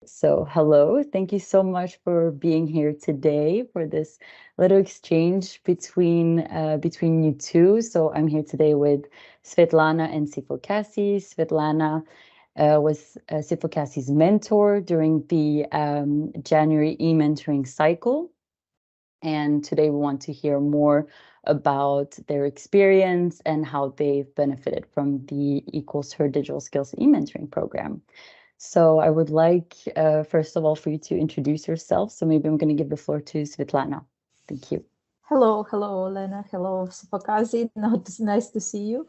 So, hello. Thank you so much for being here today for this little exchange between you two. So, I'm here today with Svetlana and Sifokasi. Svetlana was Sifokasi's mentor during the January e-mentoring cycle. And today we want to hear more about their experience and how they've benefited from the Equals Her Digital Skills e-mentoring program. So I would like, first of all, for you to introduce yourself. So maybe I'm going to give the floor to Svetlana. Thank you. Hello, Lena. Hello, Sipakazi. Nice to see you.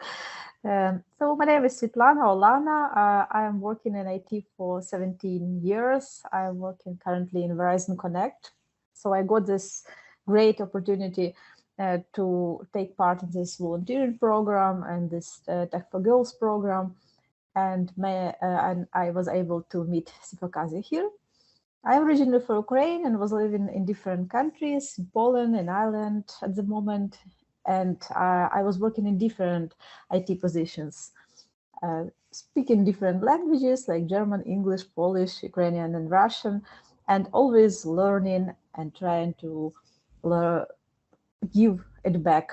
So my name is Svetlana Olana. I am working in IT for 17 years. I'm working currently in Verizon Connect. So I got this great opportunity to take part in this volunteering program and this Tech for Girls program. And I was able to meet Sipakazi here. I'm originally from Ukraine and was living in different countries, in Poland and Ireland at the moment. And I was working in different IT positions, speaking different languages like German, English, Polish, Ukrainian, and Russian, and always learning and trying to give it back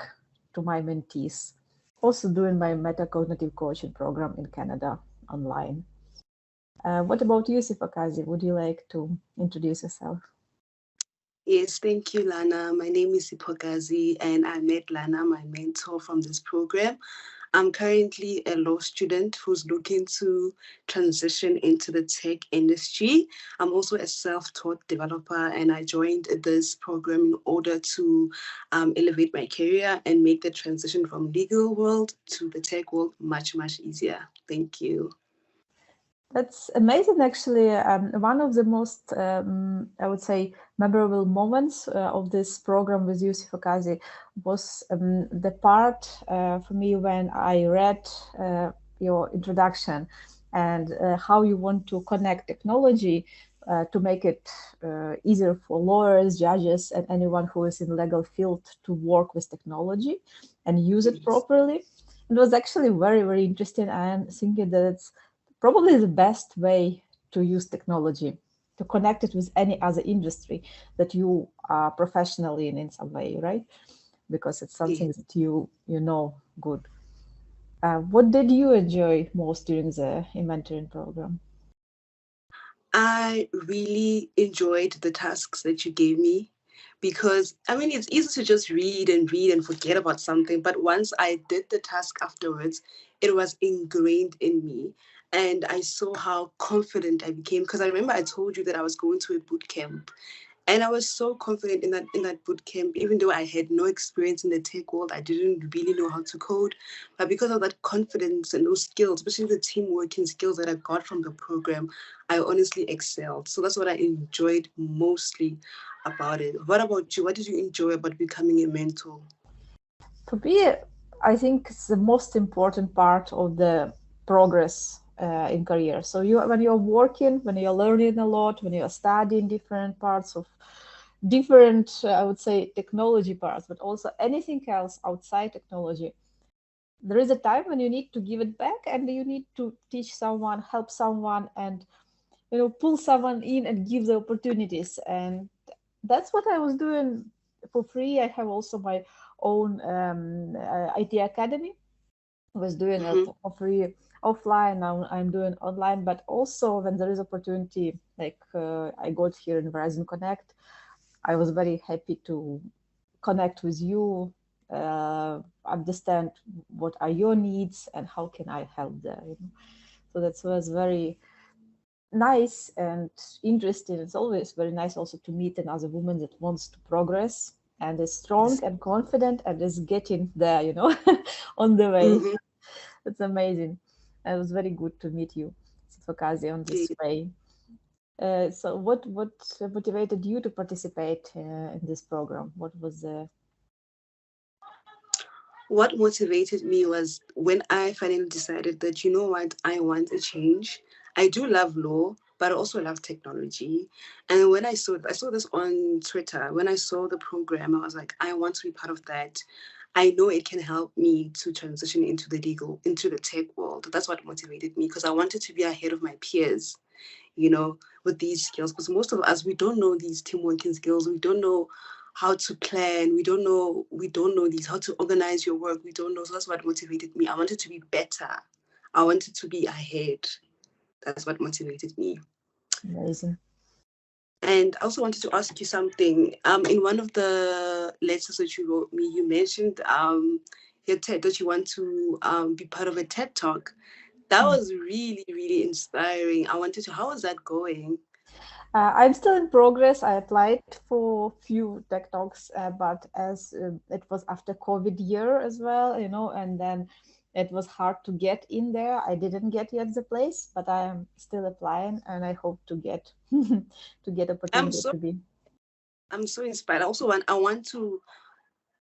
to my mentees. Also doing my metacognitive coaching program in Canada online. What about you, Sifakazi? Would you like to introduce yourself? Yes, thank you, Lana. My name is Ipogazi, and I met Lana, my mentor from this program. I'm currently a law student who's looking to transition into the tech industry. I'm also a self-taught developer, and I joined this program in order to elevate my career and make the transition from legal world to the tech world much, much easier. Thank you. That's amazing, actually. One of the most, I would say, memorable moments of this program with Yusuf Akazi was the part for me when I read your introduction and how you want to connect technology to make it easier for lawyers, judges, and anyone who is in the legal field to work with technology and use it properly. It was actually very, very interesting. I'm thinking that it's probably the best way to use technology to connect it with any other industry that you are professionally in some way, right? Because it's something Yes. that you know good. What did you enjoy most during the mentoring program? I really enjoyed the tasks that you gave me because I mean it's easy to just read and forget about something, but once I did the task afterwards, it was ingrained in me. And I saw how confident I became because I remember I told you that I was going to a boot camp, and I was so confident in that boot camp, even though I had no experience in the tech world. I didn't really know how to code, but because of that confidence and those skills, especially the team working skills that I got from the program, I honestly excelled. So that's what I enjoyed mostly about it. What about you? What did you enjoy about becoming a mentor? For me, I think it's the most important part of the progress in career. So when you're working, when you're learning a lot, when you're studying different parts of different, I would say, technology parts, but also anything else outside technology, there is a time when you need to give it back and you need to teach someone, help someone, and pull someone in and give the opportunities. And that's what I was doing for free. I have also my own IT academy. I was doing it Mm-hmm. for free offline. Now I'm doing online, but also when there is opportunity, like I got here in Verizon Connect, I was very happy to connect with you, understand what are your needs and how can I help there. So that was very nice and interesting. It's always very nice also to meet another woman that wants to progress and is strong and confident and is getting there, on the way. Mm-hmm. It's amazing. It was very good to meet you, Sifakazi, on this way. So what motivated you to participate in this program? What was the What motivated me was when I finally decided that, you know what, I want a change. I do love law, but I also love technology. And when I saw this on Twitter, when I saw the program, I was like, I want to be part of that. I know it can help me to transition into the tech world. That's what motivated me because I wanted to be ahead of my peers. with these skills, because most of us, we don't know these team working skills. We don't know how to plan. We don't know these, how to organize your work. We don't know. So that's what motivated me. I wanted to be better. I wanted to be ahead. That's what motivated me. Amazing. And I also wanted to ask you something. In one of the letters that you wrote me, you mentioned your TED, that you want to be part of a TED Talk. That was really, really inspiring. I wanted to, how is that going? I'm still in progress. I applied for few tech talks, but as it was after COVID year as well, and then it was hard to get in there. I didn't get yet the place, but I am still applying, and I hope to get to get I'm opportunity so to be. I'm so inspired. I want to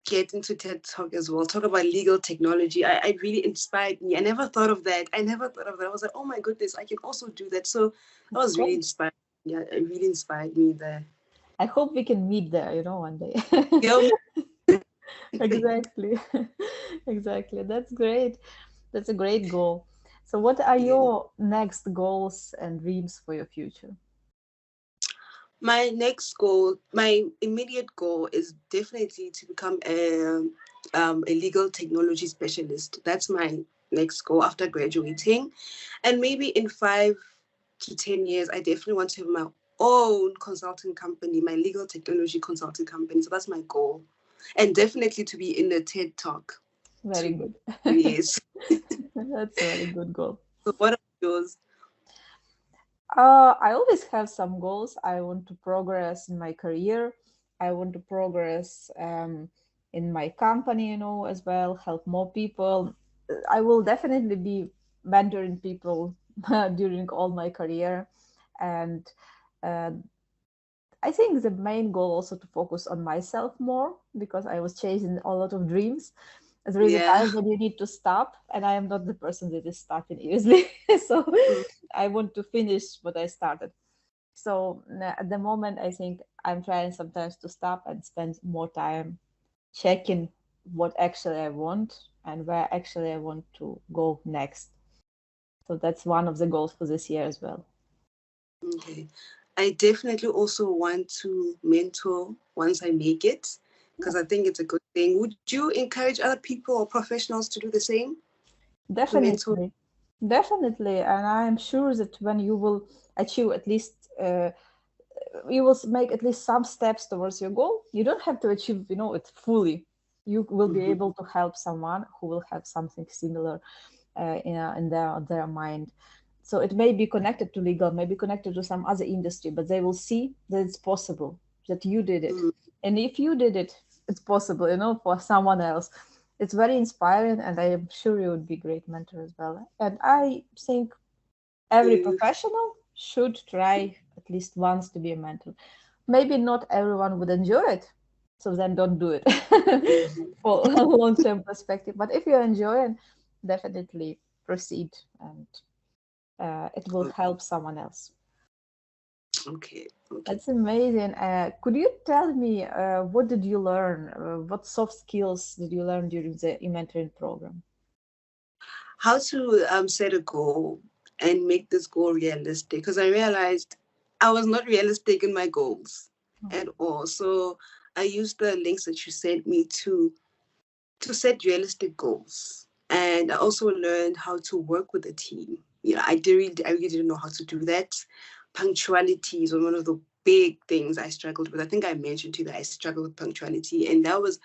get into TED Talk as well. Talk about legal technology. I really inspired me. I never thought of that. I was like, oh my goodness, I can also do that. So that was really Great. inspired. Yeah, it really inspired me there. I hope we can meet there, one day. Yeah. Exactly. Exactly. That's great. That's a great goal. So what are Yeah. your next goals and dreams for your future? My next goal, my immediate goal, is definitely to become a legal technology specialist. That's my next goal after graduating. And maybe in 5 to 10 years, I definitely want to have my own consulting company, my legal technology consulting company. So that's my goal. And definitely to be in a TED Talk. Very 2 good. years. That's a very good goal. So what are yours? I always have some goals. I want to progress in my career. I want to progress in my company, as well, help more people. I will definitely be mentoring people during all my career. And uh, I think the main goal also to focus on myself more because I was chasing a lot of dreams. There is a Yeah. time when you need to stop, and I am not the person that is stopping easily. So Mm. I want to finish what I started. So at the moment, I think I'm trying sometimes to stop and spend more time checking what actually I want and where actually I want to go next. So that's one of the goals for this year as well. Okay. I definitely also want to mentor once I make it, because I think it's a good thing. Would you encourage other people or professionals to do the same? To mentor? Definitely, definitely, and I am sure that when you will achieve at least, you will make at least some steps towards your goal. You don't have to achieve, it fully. You will be Mhm. able to help someone who will have something similar in their mind. So it may be connected to legal, may be connected to some other industry, but they will see that it's possible that you did it, Mm. and if you did it, it's possible, for someone else. It's very inspiring, and I am sure you would be a great mentor as well. And I think every You- professional should try at least once to be a mentor. Maybe not everyone would enjoy it, so then don't do it Mhm. for a long-term perspective. But if you enjoy it, definitely proceed, and it will help someone else. Okay. Okay. That's amazing. Could you tell me what did you learn? What soft skills did you learn during the mentoring program? How to set a goal and make this goal realistic? Because I realized I was not realistic in my goals at all. So I used the links that you sent me to set realistic goals. And I also learned how to work with a team. I really didn't know how to do that. Punctuality is one of the big things I struggled with. I think I mentioned to you that I struggled with punctuality, and that was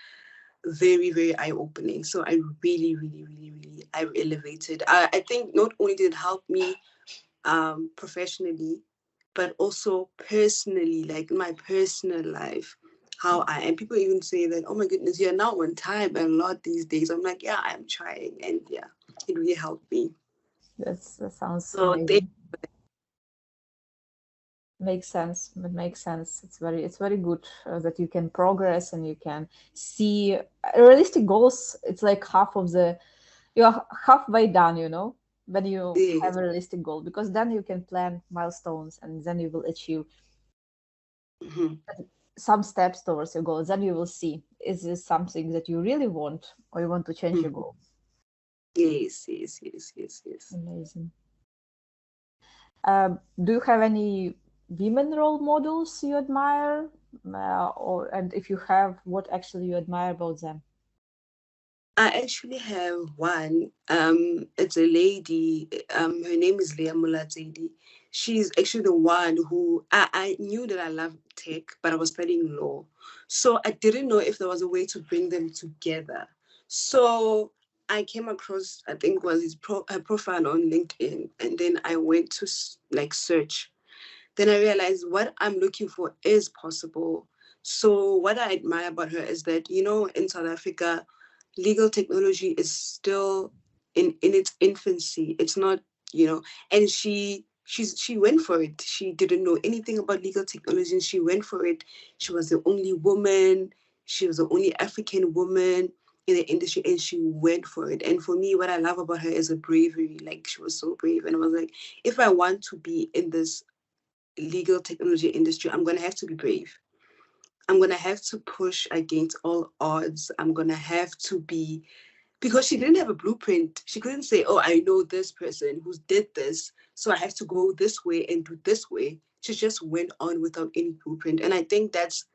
very, very eye-opening. So I really, really, really, really, I elevated. I think not only did it help me professionally, but also personally, like in my personal life, how I am. People even say that, oh my goodness, you're now on time a lot these days. I'm like, yeah, I'm trying. And yeah, it really helped me. That sounds So they, amazing. Makes sense. It makes sense. It's very good that you can progress and you can see realistic goals. It's like half of the you're halfway done, when you have yes. a realistic goal, because then you can plan milestones and then you will achieve Mhm. some steps towards your goal. Then you will see, is this something that you really want or you want to change your Mhm. goal? Yes, yes, yes, yes, yes. Amazing. Do you have any women role models you admire? And if you have, what actually you admire about them? I actually have one. It's a lady. Her name is Leah Mulatsedi. She's actually the one who I knew that I loved tech, but I was studying law. So I didn't know if there was a way to bring them together. So I came across, I think was her profile on LinkedIn, and then I went to like search. Then I realized what I'm looking for is possible. So what I admire about her is that, in South Africa, legal technology is still in its infancy. It's not, and she went for it. She didn't know anything about legal technology and she went for it. She was the only woman, she was the only African woman in the industry and she went for it. And for me, what I love about her is a bravery. Like she was so brave. And I was like, if I want to be in this legal technology industry, I'm going to have to be brave. I'm going to have to push against all odds. I'm going to have to be, because she didn't have a blueprint. She couldn't say, oh, I know this person who did this, so I have to go this way and do this way. She just went on without any blueprint. And I think that's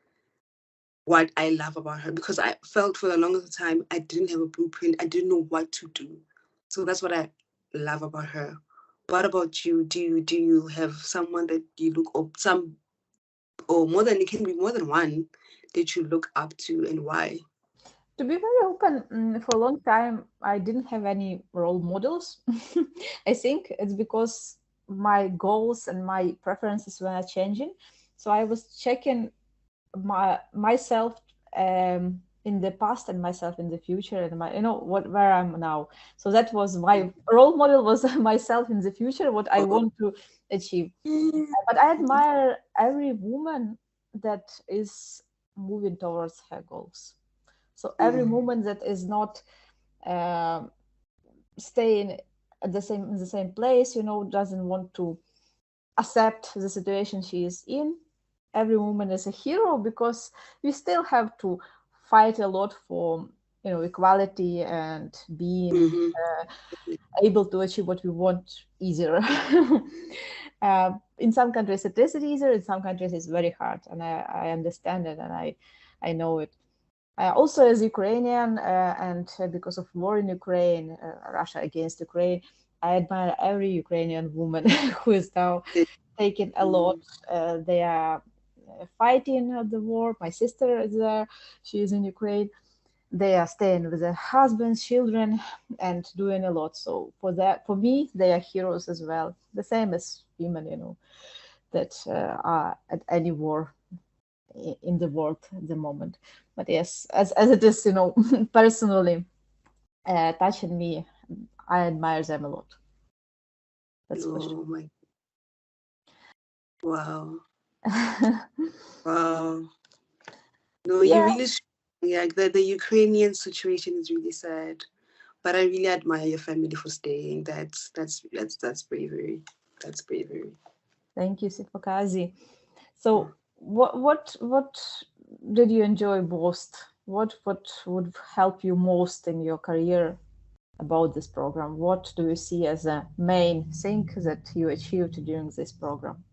what I love about her, because I felt for the longest time I didn't have a blueprint. I didn't know what to do. So that's what I love about her. What about you? Do you have someone that you look up, some, or more than, it can be more than one, that you look up to, and why? To be very open, for a long time, I didn't have any role models. I think it's because my goals and my preferences were changing. So I was checking myself in the past and myself in the future, and where I'm now. So that was my role model, was myself in the future, what I want to achieve. But I admire every woman that is moving towards her goals. So every woman that is not uh, staying at in the same place, doesn't want to accept the situation she is in. Every woman is a hero, because we still have to fight a lot for equality and being Mm-hmm. able to achieve what we want easier. In some countries it is easier, in some countries it's very hard, and I understand it, and I know it. Also, as Ukrainian, and because of war in Ukraine, Russia against Ukraine, I admire every Ukrainian woman who is now taking a lot. They are fighting the war. My sister is there; she is in Ukraine. They are staying with their husbands, children, and doing a lot. So for me, they are heroes as well. The same as women, that are at any war in the world at the moment. But yes, as it is, personally touching me, I admire them a lot. That's for Oh sure. my, wow. Wow. No, you Yeah, really yeah, the Ukrainian situation is really sad. But I really admire your family for staying. That's bravery. That's bravery. thank you, Sifakazi. So, what did you enjoy most? What would help you most in your career about this program? What do you see as a main thing that you achieved during this program?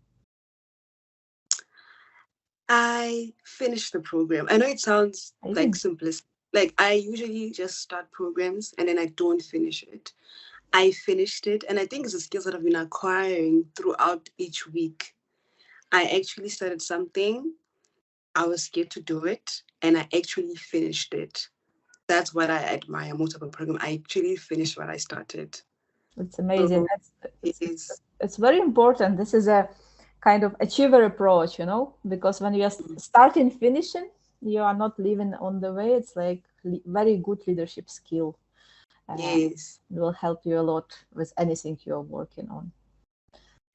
I finished the program. I know it sounds like Amazing. simplistic. Like I usually just start programs and then I don't finish it. I finished it, and I think it's a skills that I've been acquiring throughout each week. I actually started something, I was scared to do it, and I actually finished it. That's what I admire most about the program. I actually finished what I started. It's amazing. So it It's is. it's very important. This is a kind of achiever approach, because when you are starting finishing, you are not living on the way. It's like very good leadership skill. Yes. It will help you a lot with anything you're working on.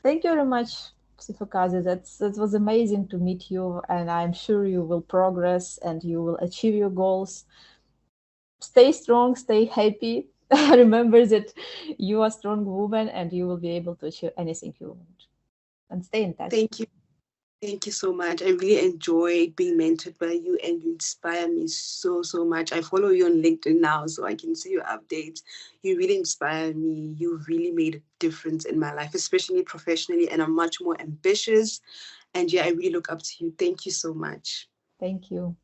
Thank you very much, Sifokazi. That was amazing to meet you, and I'm sure you will progress and you will achieve your goals. Stay strong, stay happy. Remember that you are a strong woman and you will be able to achieve anything you want. And stay in touch. Thank you. Thank you so much. I really enjoyed being mentored by you, and you inspire me so, so much. I follow you on LinkedIn now so I can see your updates. You really inspire me. You really made a difference in my life, especially professionally, and I'm much more ambitious. And yeah, I really look up to you. Thank you so much. Thank you.